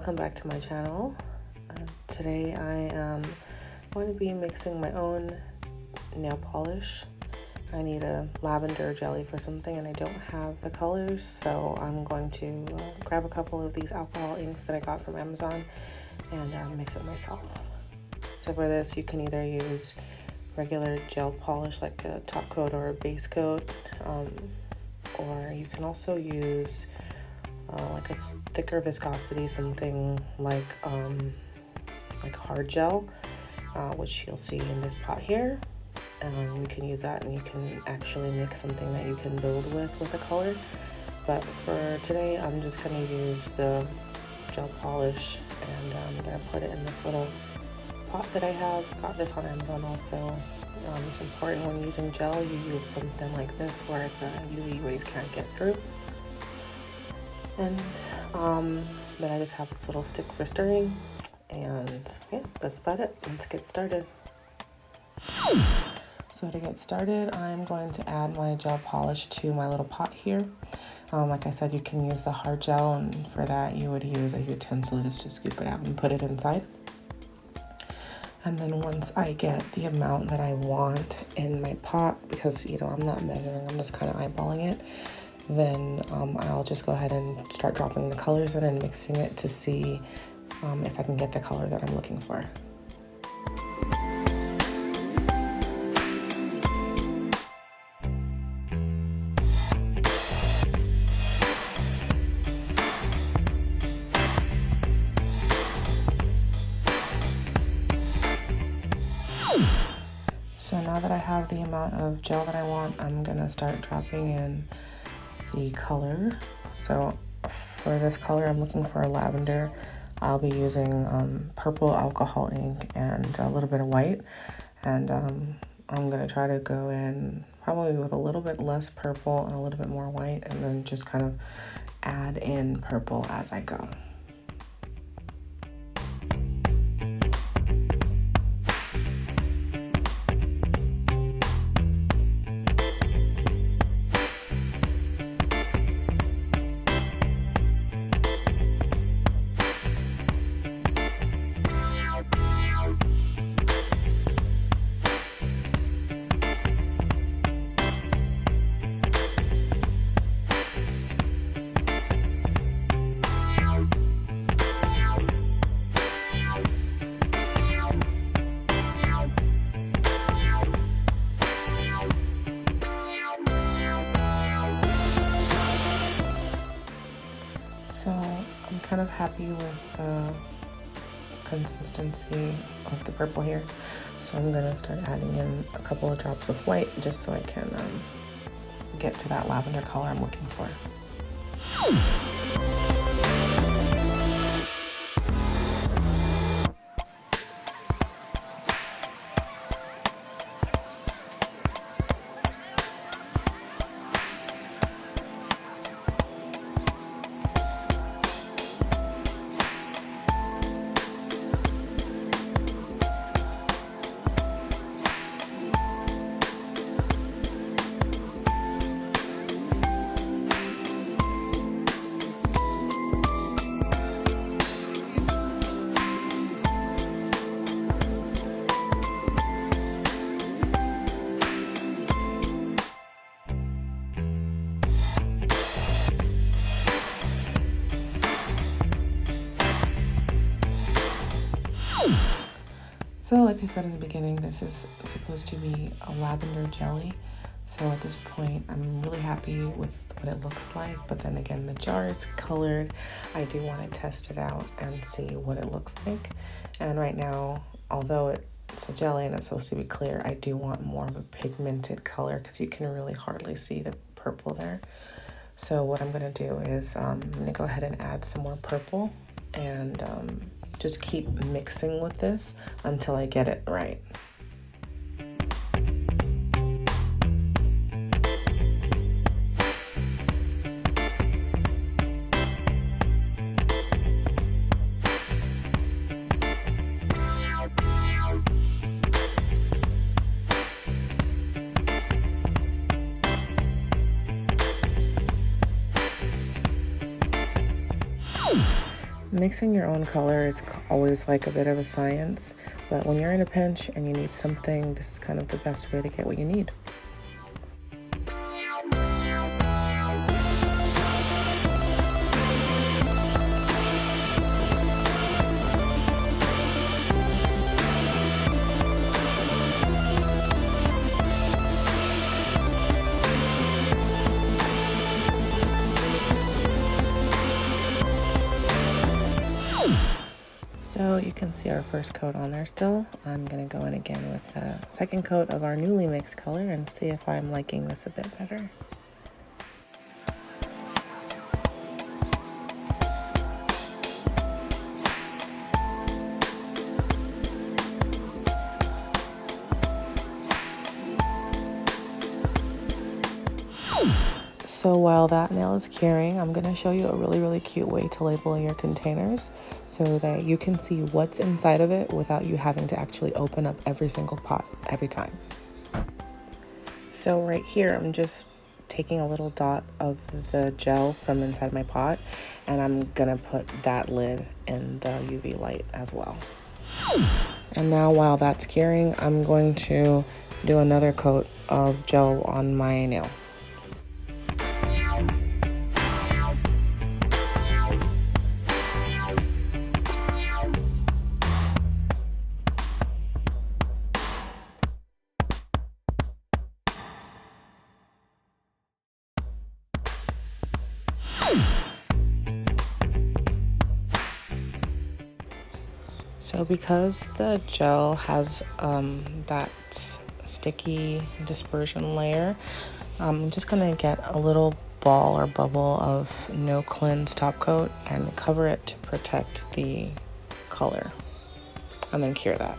welcome back to my channel. Today I am going to be mixing my own nail polish. I need a lavender jelly for something and I don't have the colors, so I'm going to grab a couple of these alcohol inks that I got from Amazon and mix it myself. So for this you can either use regular gel polish like a top coat or a base coat, or you can also use like a thicker viscosity, something like hard gel, which you'll see in this pot here. You can use that and you can actually make something that you can build with a color. But for today, I'm just going to use the gel polish, and I'm going to put it in this little pot that I have. Got this on Amazon also. It's important when using gel, you use something like this where the UV rays can't get through. And then I just have this little stick for stirring, and yeah, that's about it. Let's get started. So to get started, I'm going to add my gel polish to my little pot here. Like I said, you can use the hard gel, and for that you would use a utensil just to scoop it out and put it inside. And then once I get the amount that I want in my pot, because I'm not measuring, I'm just kind of eyeballing it, then I'll just go ahead and start dropping the colors in and mixing it to see if I can get the color that I'm looking for. So now that I have the amount of gel that I want, I'm gonna start dropping in the color. So for this color, I'm looking for a lavender. I'll be using purple alcohol ink and a little bit of white. And I'm gonna try to go in probably with a little bit less purple and a little bit more white, and then just kind of add in purple as I go. So I'm kind of happy with the consistency of the purple here. So I'm gonna start adding in a couple of drops of white just so I can get to that lavender color I'm looking for. So like I said in the beginning, this is supposed to be a lavender jelly. So at this point, I'm really happy with what it looks like. But then again, the jar is colored. I do want to test it out and see what it looks like. And right now, although it's a jelly and it's supposed to be clear, I do want more of a pigmented color because you can really hardly see the purple there. So what I'm going to do is I'm going to go ahead and add some more purple and just keep mixing with this until I get it right. Mixing your own color is always like a bit of a science, but when you're in a pinch and you need something, this is kind of the best way to get what you need. So you can see our first coat on there still. I'm gonna go in again with the second coat of our newly mixed color and see if I'm liking this a bit better. So while that nail is curing, I'm going to show you a really cute way to label your containers so that you can see what's inside of it without you having to actually open up every single pot every time. So right here, I'm just taking a little dot of the gel from inside my pot, and I'm going to put that lid in the UV light as well. And now while that's curing, I'm going to do another coat of gel on my nail. So because the gel has that sticky dispersion layer, I'm just gonna get a little ball or bubble of no cleanse top coat and cover it to protect the color, and then cure that.